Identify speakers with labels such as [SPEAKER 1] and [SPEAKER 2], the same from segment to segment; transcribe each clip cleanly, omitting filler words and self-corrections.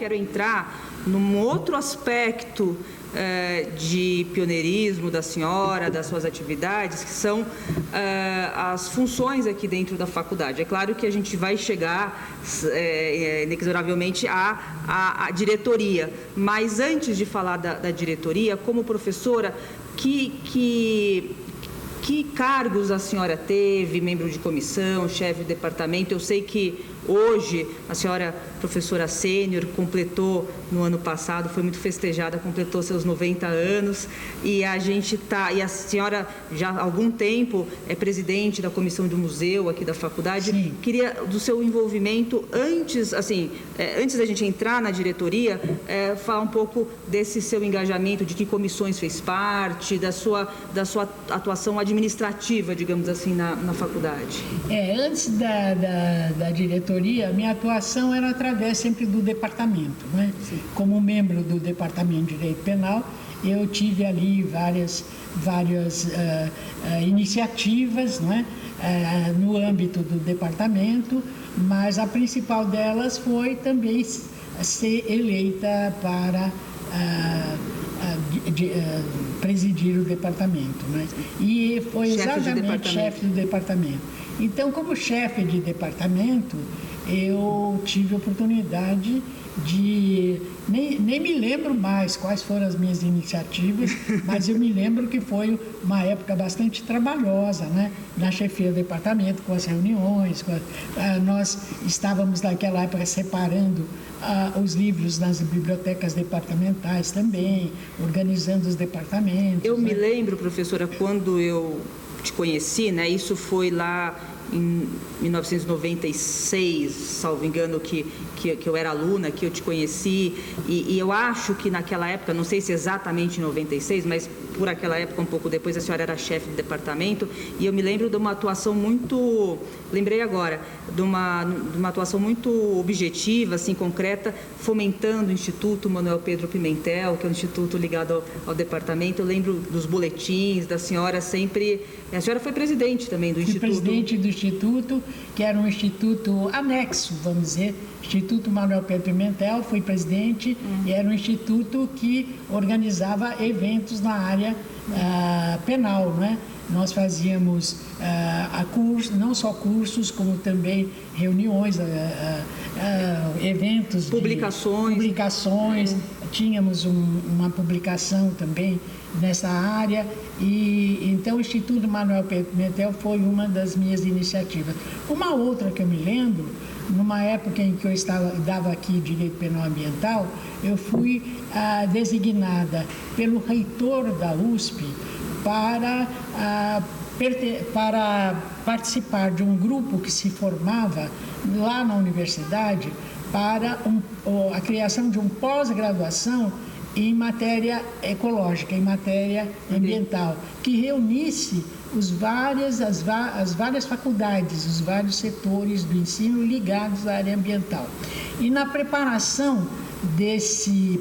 [SPEAKER 1] quero entrar num outro aspecto de pioneirismo da senhora, das suas atividades, que são as funções aqui dentro da faculdade. É claro que a gente vai chegar inexoravelmente à diretoria, mas antes de falar da diretoria, como professora, que cargos a senhora teve, membro de comissão, chefe de departamento? Eu sei que hoje a senhora, professora sênior, completou no ano passado, foi muito festejada, completou seus 90 anos, e a senhora já há algum tempo é presidente da comissão do museu aqui da faculdade.
[SPEAKER 2] Sim.
[SPEAKER 1] Queria do seu envolvimento antes da gente entrar na diretoria, falar um pouco desse seu engajamento, de que comissões fez parte, da sua atuação administrativa, digamos assim, na faculdade.
[SPEAKER 2] Antes da diretoria, minha atuação era através sempre do departamento, né?
[SPEAKER 1] Sim.
[SPEAKER 2] Como membro do departamento de Direito Penal, eu tive ali várias iniciativas, né? No âmbito do departamento, mas a principal delas foi também ser eleita para presidir o departamento, né? E foi exatamente chefe do departamento. Então, como chefe de departamento, eu tive a oportunidade de... Nem me lembro mais quais foram as minhas iniciativas, mas eu me lembro que foi uma época bastante trabalhosa, né? Na chefia do departamento, com as reuniões. Nós estávamos naquela época separando os livros nas bibliotecas departamentais também, organizando os departamentos.
[SPEAKER 1] Eu me lembro, professora, quando eu te conheci, né? Isso foi lá em 1996, salvo engano, que eu era aluna, que eu te conheci, e eu acho que naquela época, não sei se exatamente em 96, mas por aquela época, um pouco depois, a senhora era chefe de departamento, e eu me lembro de uma atuação muito, lembrei agora, de uma atuação muito objetiva, assim, concreta, fomentando o Instituto Manuel Pedro Pimentel, que é um instituto ligado ao departamento. Eu lembro dos boletins da senhora sempre... A senhora foi presidente também do instituto.
[SPEAKER 2] Fui presidente do instituto, que era um instituto anexo, vamos dizer, Instituto Manuel Pedro Pimentel, fui presidente, e era um instituto que organizava eventos na área penal, né? Nós fazíamos não só cursos, como também reuniões, eventos, publicações. Tínhamos uma publicação também nessa área, e então o Instituto Manuel Pedro Pimentel foi uma das minhas iniciativas. Uma outra que eu me lembro, numa época em que eu dava aqui Direito Penal Ambiental, eu fui designada pelo reitor da USP para participar de um grupo que se formava lá na universidade para a criação de um pós-graduação em matéria ecológica, em matéria ambiental, que reunisse as várias faculdades, os vários setores do ensino ligados à área ambiental. E na preparação desse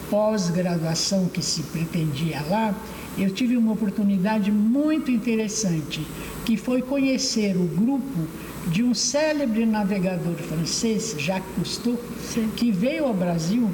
[SPEAKER 2] pós-graduação que se pretendia lá, eu tive uma oportunidade muito interessante, que foi conhecer o grupo de um célebre navegador francês, Jacques Cousteau, que veio ao Brasil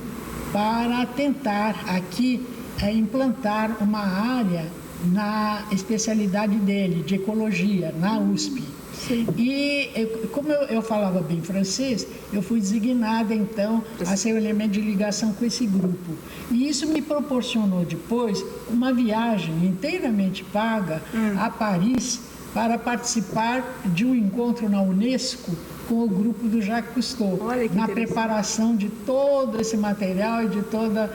[SPEAKER 2] para tentar aqui implantar uma área na especialidade dele, de ecologia, na USP.
[SPEAKER 1] Sim.
[SPEAKER 2] E como eu falava bem francês, eu fui designada então a ser o elemento de ligação com esse grupo. E isso me proporcionou depois uma viagem inteiramente paga a Paris para participar de um encontro na Unesco com o grupo do Jacques Cousteau, na preparação de todo esse material e de todo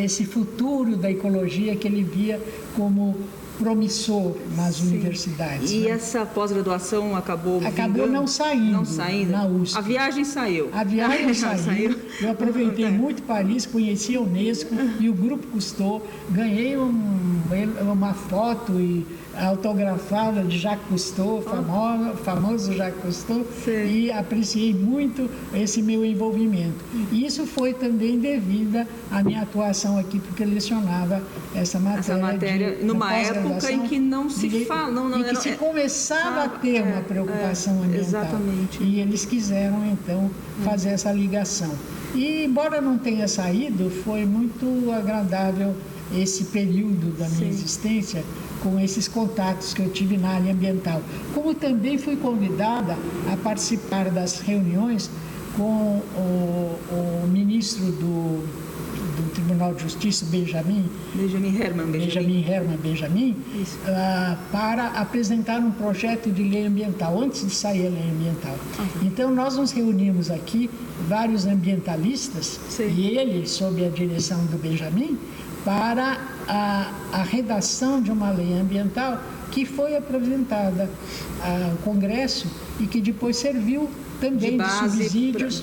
[SPEAKER 2] esse futuro da ecologia que ele via como promissor nas universidades.
[SPEAKER 1] E essa pós-graduação acabou
[SPEAKER 2] não saindo na USP.
[SPEAKER 1] A viagem saiu.
[SPEAKER 2] A viagem saiu. Eu aproveitei muito Paris, conheci a Unesco e o grupo Cousteau, ganhei uma foto autografada de Jacques Cousteau, famoso Jacques Cousteau, e apreciei muito esse meu envolvimento. E isso foi também devido à minha atuação aqui, porque eu lecionava essa matéria
[SPEAKER 1] numa época em que não se fala...
[SPEAKER 2] em que se começava a ter uma preocupação ambiental.
[SPEAKER 1] Exatamente.
[SPEAKER 2] E eles quiseram, então, fazer essa ligação. E, embora não tenha saído, foi muito agradável esse período da minha existência com esses contatos que eu tive na área ambiental. Como também fui convidada a participar das reuniões com o ministro do Tribunal de Justiça, Benjamin Herman, para apresentar um projeto de lei ambiental, antes de sair a lei ambiental. Então, nós nos reunimos aqui, vários ambientalistas, e ele, sob a direção do Benjamin, para a redação de uma lei ambiental que foi apresentada ao Congresso e que depois serviu também de subsídios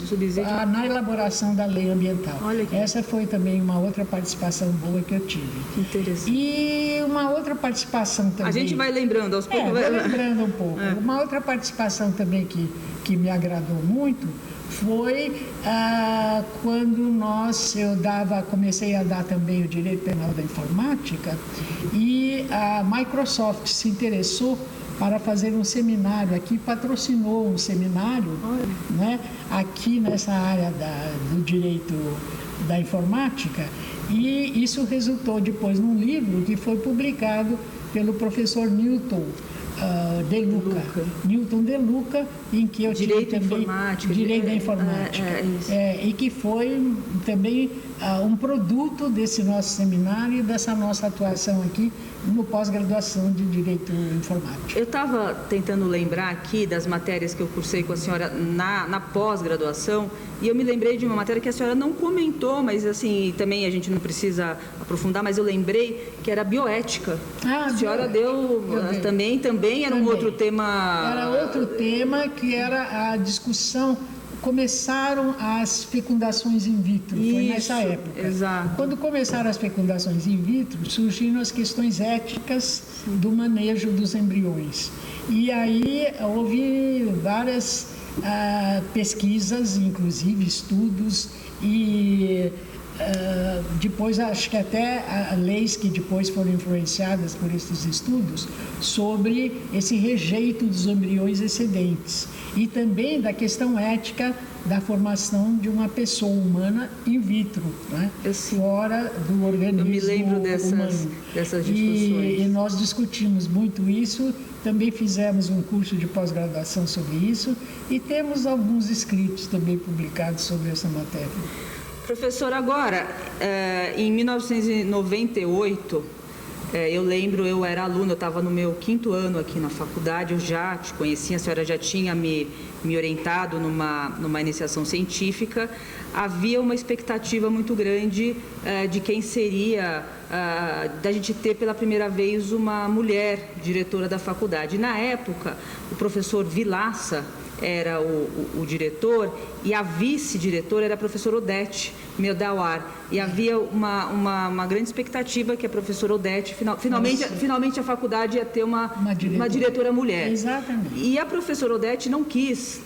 [SPEAKER 2] na elaboração da lei ambiental. Essa foi também uma outra participação boa que eu tive.
[SPEAKER 1] Interessante.
[SPEAKER 2] E uma outra participação também...
[SPEAKER 1] A gente vai lembrando aos poucos.
[SPEAKER 2] Vai lembrando um pouco. Uma outra participação também que me agradou muito foi quando comecei a dar também o direito penal da informática e a Microsoft se interessou para fazer um seminário aqui, patrocinou um seminário, né, aqui nessa área do direito da informática, e isso resultou depois num livro que foi publicado pelo professor Newton De Luca, em que eu tive também direito da informática, e que foi também um produto desse nosso seminário e dessa nossa atuação aqui no pós-graduação de Direito Informático.
[SPEAKER 1] Eu estava tentando lembrar aqui das matérias que eu cursei com a senhora na pós-graduação, e eu me lembrei de uma matéria que a senhora não comentou, mas assim, também a gente não precisa aprofundar, mas eu lembrei que era bioética. A senhora deu também era um outro tema...
[SPEAKER 2] Era outro tema que era a discussão. Começaram as fecundações in vitro, foi nessa época.
[SPEAKER 1] Exato.
[SPEAKER 2] Quando começaram as fecundações in vitro, surgiram as questões éticas do manejo dos embriões. E aí houve várias pesquisas, inclusive estudos, e depois acho que até leis que depois foram influenciadas por esses estudos sobre esse rejeito dos embriões excedentes e também da questão ética da formação de uma pessoa humana in vitro, né? Fora do organismo humano.
[SPEAKER 1] Eu me lembro dessas discussões.
[SPEAKER 2] E nós discutimos muito isso, também fizemos um curso de pós-graduação sobre isso e temos alguns escritos também publicados sobre essa matéria.
[SPEAKER 1] Professor, agora, em 1998, eu lembro, eu era aluna, eu estava no meu 5º ano aqui na faculdade, eu já te conhecia, a senhora já tinha me orientado numa iniciação científica. Havia uma expectativa muito grande de quem seria, da gente ter pela primeira vez uma mulher diretora da faculdade. Na época, o professor Vilaça era o diretor e a vice-diretora era a professora Odete Meldauer. E havia uma grande expectativa que a professora Odete, finalmente a faculdade ia ter uma diretora mulher.
[SPEAKER 2] Exatamente.
[SPEAKER 1] E a professora Odete não quis,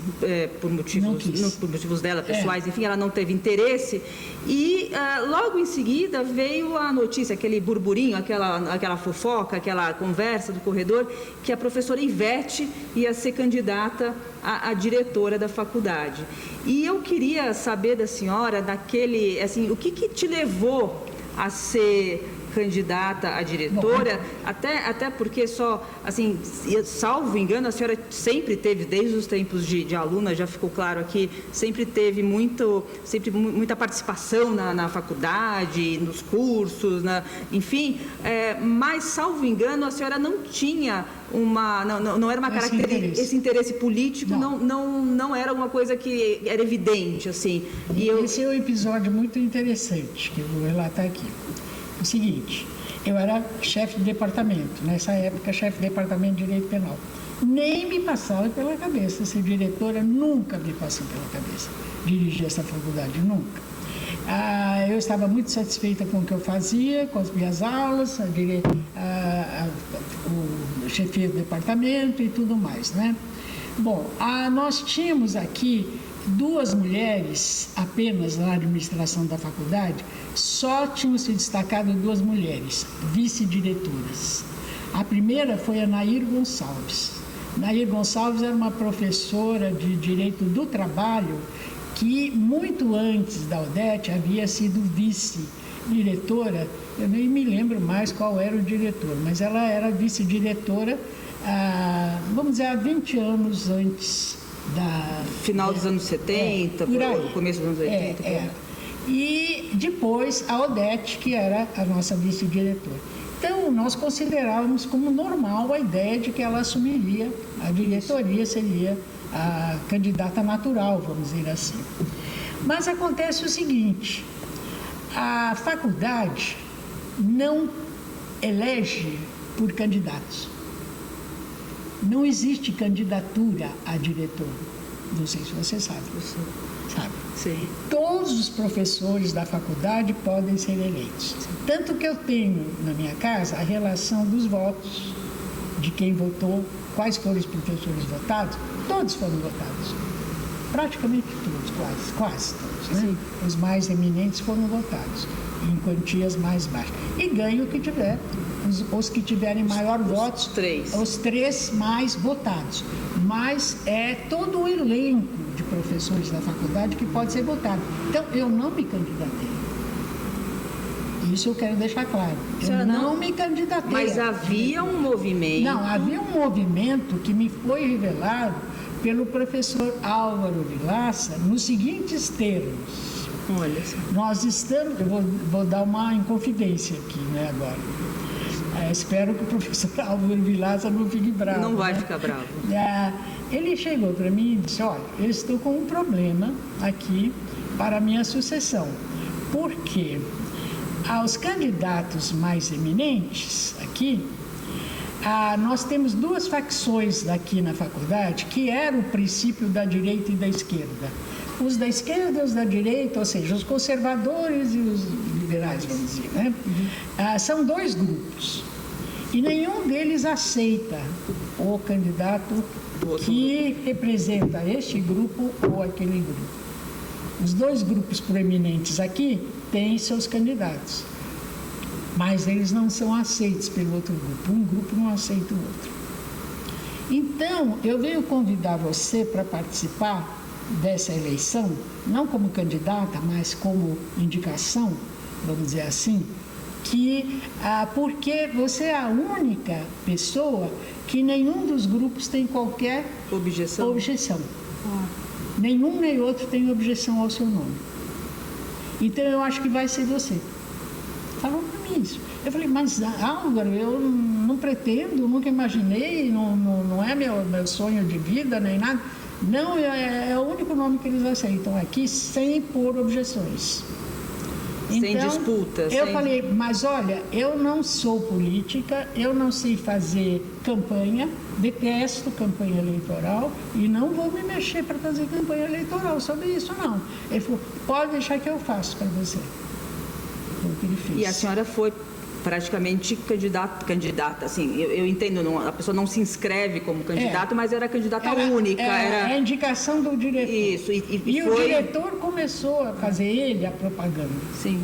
[SPEAKER 1] por motivos dela, pessoais, enfim, ela não teve interesse. E logo em seguida veio a notícia, aquele burburinho, aquela fofoca, aquela conversa do corredor, que a professora Ivete ia ser candidata a diretora da faculdade. E eu queria saber da senhora, o que te levou a ser candidata a diretora, até porque salvo engano, a senhora sempre teve, desde os tempos de aluna, já ficou claro aqui, sempre teve muita participação na faculdade, nos cursos, enfim, mas, salvo engano, a senhora não tinha não era uma característica, esse interesse político não era uma coisa que era evidente, assim.
[SPEAKER 2] Esse é um episódio muito interessante que eu vou relatar aqui. O seguinte, eu era chefe de departamento, nessa época chefe de departamento de Direito Penal. Nem me passava pela cabeça ser diretora, nunca me passou pela cabeça dirigir essa faculdade, nunca. Eu estava muito satisfeita com o que eu fazia, com as minhas aulas, o chefia do departamento e tudo mais, né? Bom, nós tínhamos aqui 2 mulheres apenas na administração da faculdade, só tinham se destacado 2 mulheres, vice-diretoras. A primeira foi a Nair Gonçalves. Nair Gonçalves era uma professora de Direito do Trabalho que muito antes da Odete havia sido vice-diretora, eu nem me lembro mais qual era o diretor, mas ela era vice-diretora, vamos dizer, há 20 anos antes da...
[SPEAKER 1] Final dos anos 70, começo dos anos 80.
[SPEAKER 2] E depois a Odete, que era a nossa vice-diretora. Então, nós considerávamos como normal a ideia de que ela assumiria a diretoria, seria a candidata natural, vamos dizer assim. Mas acontece o seguinte, a faculdade não elege por candidatos. Não existe candidatura a diretor. Não sei se você sabe. Sabe?
[SPEAKER 1] Sim.
[SPEAKER 2] Todos os professores da faculdade podem ser eleitos. Tanto que eu tenho na minha casa a relação dos votos, de quem votou, quais foram os professores votados, todos foram votados. Praticamente todos, quase todos, né? Os mais eminentes foram votados, em quantias mais baixas. E ganha o que tiver, os que tiverem maior votos, os 3 mais votados. Mas é todo o elenco de professores da faculdade que pode ser votado. Então, eu não me candidatei. Isso eu quero deixar claro. Eu não me candidatei.
[SPEAKER 1] Mas havia um movimento...
[SPEAKER 2] Não, havia um movimento que me foi revelado pelo professor Álvaro Vilaça nos seguintes termos.
[SPEAKER 1] Olha só.
[SPEAKER 2] Nós estamos... Eu vou dar uma inconfidência aqui, né, agora. Espero que o professor Álvaro Vilaça não fique bravo.
[SPEAKER 1] Não vai ficar bravo.
[SPEAKER 2] Ele chegou para mim e disse, olha, eu estou com um problema aqui para a minha sucessão. Por quê? Aos candidatos mais eminentes aqui, nós temos 2 facções aqui na faculdade, que era o princípio da direita e da esquerda. Os da esquerda e os da direita, ou seja, os conservadores e os liberais, vamos dizer, né? São 2 grupos. E nenhum deles aceita o candidato que representa este grupo ou aquele grupo. Os 2 grupos proeminentes aqui têm seus candidatos, mas eles não são aceitos pelo outro grupo. Um grupo não aceita o outro. Então, eu venho convidar você para participar dessa eleição, não como candidata, mas como indicação, vamos dizer assim, porque você é a única pessoa que nenhum dos grupos tem qualquer objeção. Nenhum nem outro tem objeção ao seu nome. Então, eu acho que vai ser você. Falou para mim isso. Eu falei, mas Álvaro, eu não pretendo, nunca imaginei, não é meu sonho de vida, nem nada. Não, é o único nome que eles aceitam aqui, sem pôr objeções.
[SPEAKER 1] Sem disputa.
[SPEAKER 2] Eu falei, mas olha, eu não sou política, eu não sei fazer campanha, detesto campanha eleitoral e não vou me mexer para fazer campanha eleitoral sobre isso, não. Ele falou, pode deixar que eu faço para você. Foi o que ele fez.
[SPEAKER 1] E a senhora foi praticamente candidata, assim, eu entendo, a pessoa não se inscreve como candidata, mas era candidata única. Era
[SPEAKER 2] a indicação do diretor.
[SPEAKER 1] Isso,
[SPEAKER 2] e o diretor começou a fazer a propaganda.
[SPEAKER 1] Sim.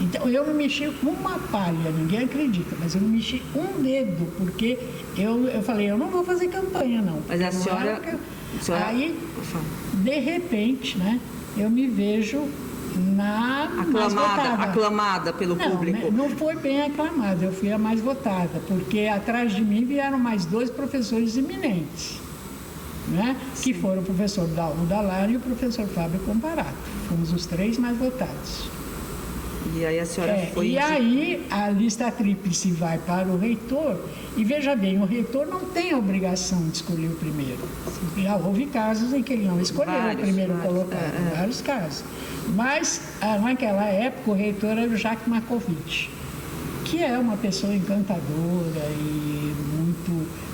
[SPEAKER 2] Então, eu não mexi uma palha, ninguém acredita, mas eu não mexi um dedo, porque eu falei, eu não vou fazer campanha, não.
[SPEAKER 1] Mas a senhora...
[SPEAKER 2] Aí, de repente, né, eu me vejo
[SPEAKER 1] aclamada pelo público.
[SPEAKER 2] Não foi bem aclamada, eu fui a mais votada, porque atrás de mim vieram mais 2 professores eminentes, né? Que foram o professor Dalmo Dalari e o professor Fábio Comparato. Fomos os 3 mais votados.
[SPEAKER 1] E aí a senhora foi...
[SPEAKER 2] E aí a lista tríplice vai para o reitor, e veja bem, o reitor não tem a obrigação de escolher o primeiro. Já houve casos em que ele não escolheu o primeiro colocado, vários casos. Mas, naquela época, o reitor era o Jacques Markovitch, que é uma pessoa encantadora e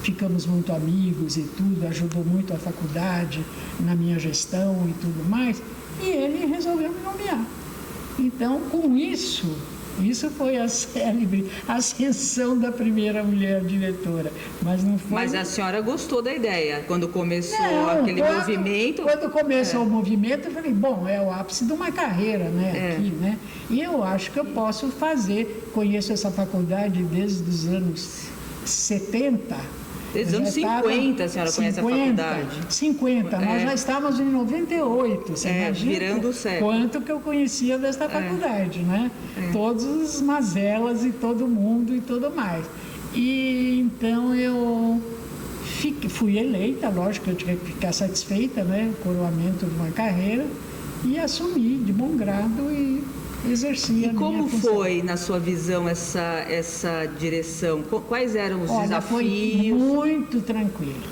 [SPEAKER 2] ficamos muito amigos e tudo, ajudou muito a faculdade na minha gestão e tudo mais, e ele resolveu me nomear. Então, com isso foi a célebre ascensão da primeira mulher diretora. Mas não foi...
[SPEAKER 1] Mas a senhora gostou da ideia, quando começou aquele movimento?
[SPEAKER 2] Quando começou o movimento, eu falei, bom, é o ápice de uma carreira, né, aqui, né? E eu acho que eu posso fazer, conheço essa faculdade desde os anos 70,
[SPEAKER 1] Desde os anos 50 a senhora conhece a faculdade.
[SPEAKER 2] 50, nós já estávamos em 98, você imagina
[SPEAKER 1] virando o século.
[SPEAKER 2] Quanto que eu conhecia desta faculdade, né? Todas as mazelas e todo mundo e tudo mais. E então eu fui eleita, lógico que eu tinha que ficar satisfeita, né? O coroamento de uma carreira, e assumi de bom grado e exerci a minha função.
[SPEAKER 1] E como foi, na sua visão, essa direção? Quais eram os desafios?
[SPEAKER 2] Foi muito tranquilo.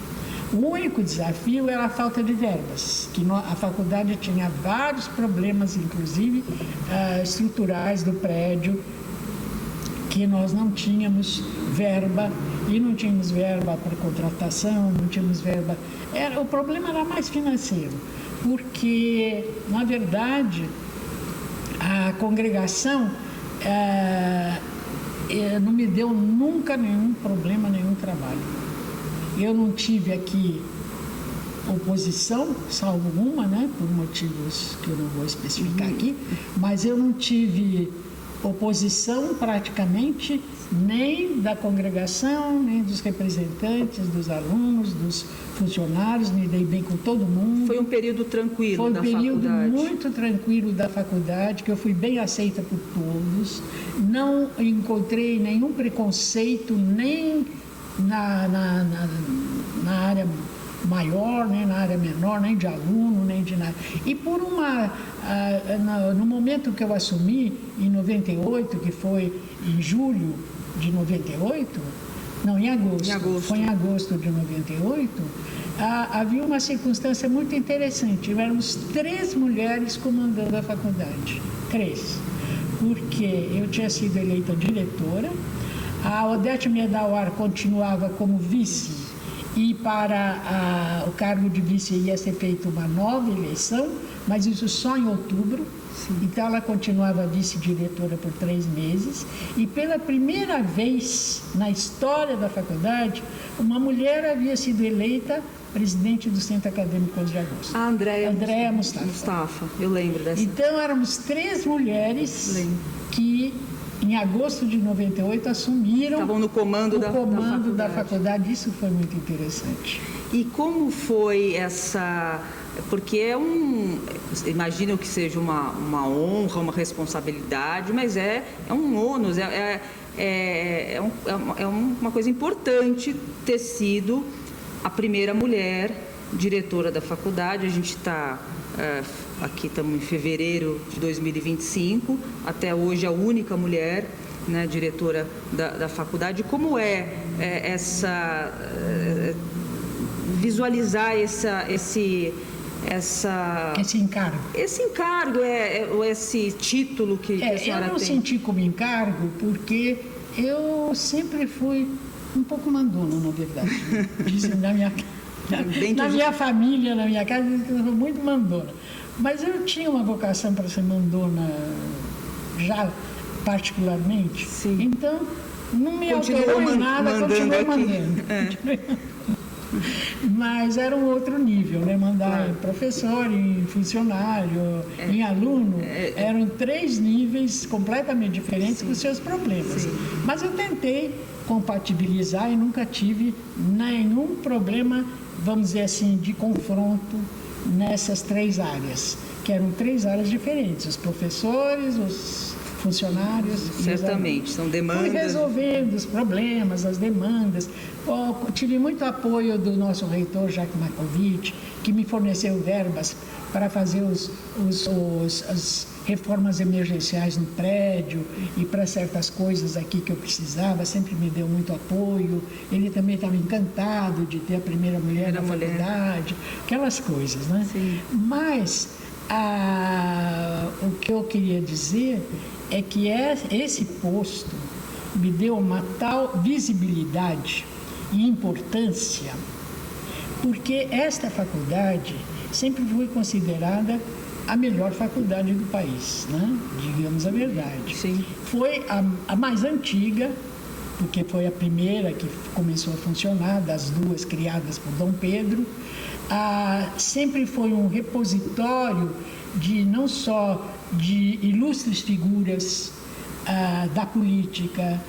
[SPEAKER 2] O único desafio era a falta de verbas, que a faculdade tinha vários problemas, inclusive estruturais do prédio, que nós não tínhamos verba, e não tínhamos verba para contratação, não tínhamos verba. O problema era mais financeiro, porque, na verdade, a congregação não me deu nunca nenhum problema, nenhum trabalho. Eu não tive aqui oposição, salvo uma, né, por motivos que eu não vou especificar aqui, mas eu não tive oposição praticamente nem da congregação, nem dos representantes, dos alunos, dos funcionários, me dei bem com todo mundo.
[SPEAKER 1] Foi um período tranquilo da faculdade? Foi um período
[SPEAKER 2] muito tranquilo da faculdade, que eu fui bem aceita por todos, não encontrei nenhum preconceito, nem na área maior, nem na área menor, nem de aluno, nem de nada. E no momento que eu assumi, em 98, que foi em julho de 98, não, em agosto. Foi em agosto de 98, havia uma circunstância muito interessante. Éramos 3 mulheres comandando a faculdade. 3. Porque eu tinha sido eleita diretora, a Odete Medawar continuava como vice, e para o cargo de vice ia ser feita uma nova eleição, mas isso só em outubro. Sim. Então ela continuava vice-diretora por 3 meses, e pela primeira vez na história da faculdade, uma mulher havia sido eleita presidente do Centro Acadêmico 11 de Agosto.
[SPEAKER 1] A Andréa
[SPEAKER 2] Mustafa.
[SPEAKER 1] Eu lembro dessa.
[SPEAKER 2] Então éramos 3 mulheres que em agosto de 98 assumiram
[SPEAKER 1] estavam no comando da faculdade.
[SPEAKER 2] Isso foi muito interessante.
[SPEAKER 1] E como foi essa... Porque imagino que seja uma honra, uma responsabilidade, mas é um ônus, é uma coisa importante ter sido a primeira mulher diretora da faculdade. A gente está... aqui estamos em fevereiro de 2025, até hoje a única mulher, né, diretora da faculdade. Como visualizar esse
[SPEAKER 2] encargo?
[SPEAKER 1] Esse encargo, esse título que a senhora tem?
[SPEAKER 2] Eu não senti como encargo, porque eu sempre fui um pouco mandona, na verdade. Dizem na minha família, na minha casa, eu sou muito mandona. Mas eu tinha uma vocação para ser mandona já particularmente.
[SPEAKER 1] Sim.
[SPEAKER 2] Então, não me alterou em nada, continuei mandando. Mas era um outro nível, né? Mandar em professor, em funcionário, em aluno. Eram 3 níveis completamente diferentes com seus problemas.
[SPEAKER 1] Sim.
[SPEAKER 2] Mas eu tentei compatibilizar e nunca tive nenhum problema, vamos dizer assim, de confronto nessas 3 áreas, que eram 3 áreas diferentes, os professores, os funcionários.
[SPEAKER 1] Certamente, são demandas.
[SPEAKER 2] Fui resolvendo os problemas, as demandas. Tive muito apoio do nosso reitor, Jacques Markovic, que me forneceu verbas para fazer as reformas emergenciais no prédio e para certas coisas aqui que eu precisava, sempre me deu muito apoio. Ele também estava encantado de ter a primeira mulher na faculdade, aquelas coisas, né?
[SPEAKER 1] Sim.
[SPEAKER 2] Mas o que eu queria dizer é que esse posto me deu uma tal visibilidade e importância, porque esta faculdade sempre foi considerada a melhor faculdade do país, né? Digamos a verdade.
[SPEAKER 1] Sim.
[SPEAKER 2] Foi a mais antiga, porque foi a primeira que começou a funcionar, das 2 criadas por Dom Pedro. Sempre foi um repositório não só de ilustres figuras da política,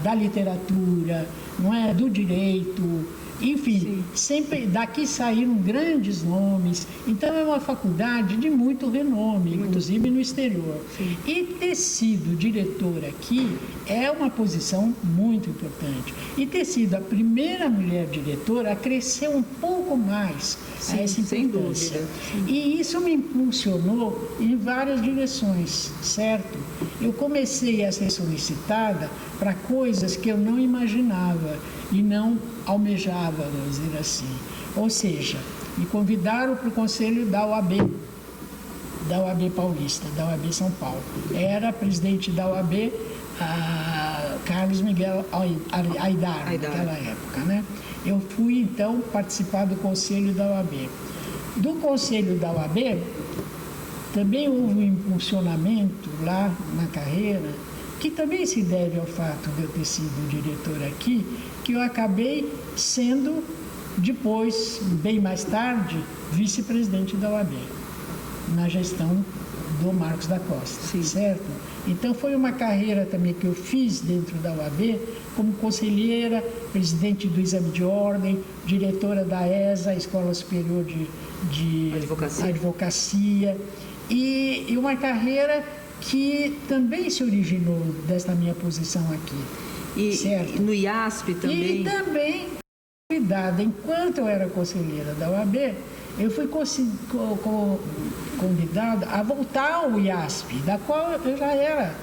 [SPEAKER 2] da literatura, não é? Do direito, enfim, sim, sempre daqui saíram grandes nomes. Então é uma faculdade de muito renome, inclusive no exterior. Sim. E ter sido diretor aqui é uma posição muito importante. E ter sido a primeira mulher diretora acresceu um pouco mais, sim, a essa importância. Sem dúvida. E isso me impulsionou em várias direções, certo? Eu comecei a ser solicitada para coisas que eu não imaginava e não almejava, vamos dizer assim. Ou seja, me convidaram para o conselho da OAB Paulista, da OAB São Paulo. Era presidente da OAB Carlos Miguel Aidar, naquela época, né? Eu fui, então, participar do conselho da OAB. Do conselho da OAB, também houve um impulsionamento lá na carreira, que também se deve ao fato de eu ter sido diretor aqui, que eu acabei sendo, depois, bem mais tarde, vice-presidente da OAB, na gestão do Marcos da Costa, sim, certo? Então, foi uma carreira também que eu fiz dentro da OAB, como conselheira, presidente do Exame de Ordem, diretora da ESA, Escola Superior de Advocacia, e uma carreira que também se originou desta minha posição aqui, certo?
[SPEAKER 1] E no IASP também?
[SPEAKER 2] E também, convidada, enquanto eu era conselheira da OAB, eu fui convidada a voltar ao IASP, da qual eu já era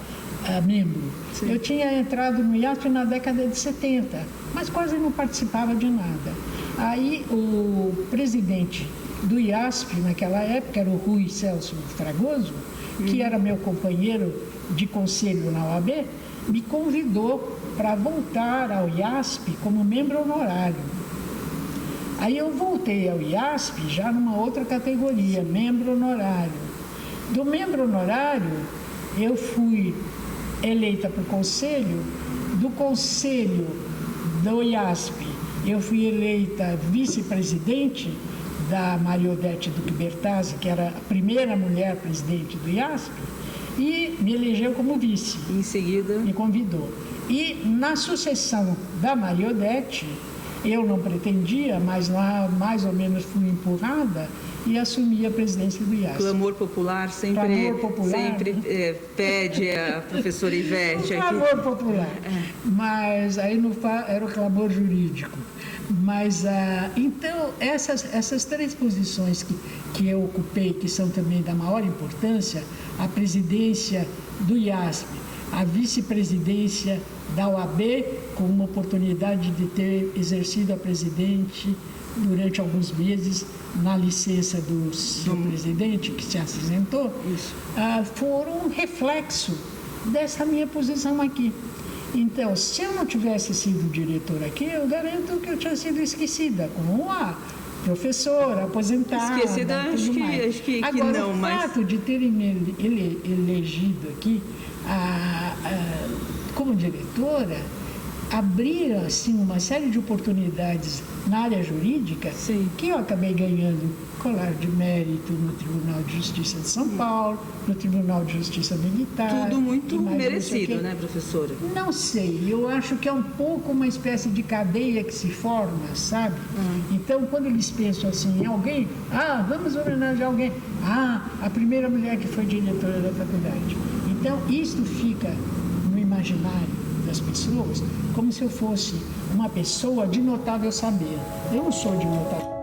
[SPEAKER 2] membro. Sim. Eu tinha entrado no IASP na década de 70, mas quase não participava de nada. Aí o presidente do IASP, naquela época, era o Rui Celso Fragoso, que era meu companheiro de conselho na OAB, me convidou para voltar ao IASP como membro honorário. Aí eu voltei ao IASP já numa outra categoria, membro honorário. Do membro honorário, eu fui eleita para o conselho. Do conselho do IASP, eu fui eleita vice-presidente da Maria Odete Duque Bertazzi, que era a primeira mulher presidente do IASP, e me elegeu como vice.
[SPEAKER 1] Em seguida?
[SPEAKER 2] Me convidou. E na sucessão da Maria Odete, eu não pretendia, mas lá mais ou menos fui empurrada e assumi a presidência do IASP.
[SPEAKER 1] Clamor popular sempre pede a professora Ivete.
[SPEAKER 2] Clamor popular. Mas aí não era o clamor jurídico. Mas, então, essas três posições que eu ocupei, que são também da maior importância, a presidência do IASP, a vice-presidência da OAB, com uma oportunidade de ter exercido a presidente durante alguns meses, na licença do seu presidente, que se acidentou, foram um reflexo dessa minha posição aqui. Então, se eu não tivesse sido diretor aqui, eu garanto que eu tinha sido esquecida como uma professora, aposentada.
[SPEAKER 1] Esquecida, acho que
[SPEAKER 2] agora,
[SPEAKER 1] não, mas...
[SPEAKER 2] o fato de terem me elegido aqui como diretora, abriram assim, uma série de oportunidades na área jurídica, sim, que eu acabei ganhando colar de mérito no Tribunal de Justiça de São Paulo, no Tribunal de Justiça Militar.
[SPEAKER 1] Tudo muito merecido, né, professora?
[SPEAKER 2] Não sei, eu acho que é um pouco uma espécie de cadeia que se forma, sabe? Então, quando eles pensam assim, em alguém, vamos homenagear alguém, a primeira mulher que foi diretora da faculdade. Então, isto fica no imaginário das pessoas como se eu fosse uma pessoa de notável saber. Eu não sou de notável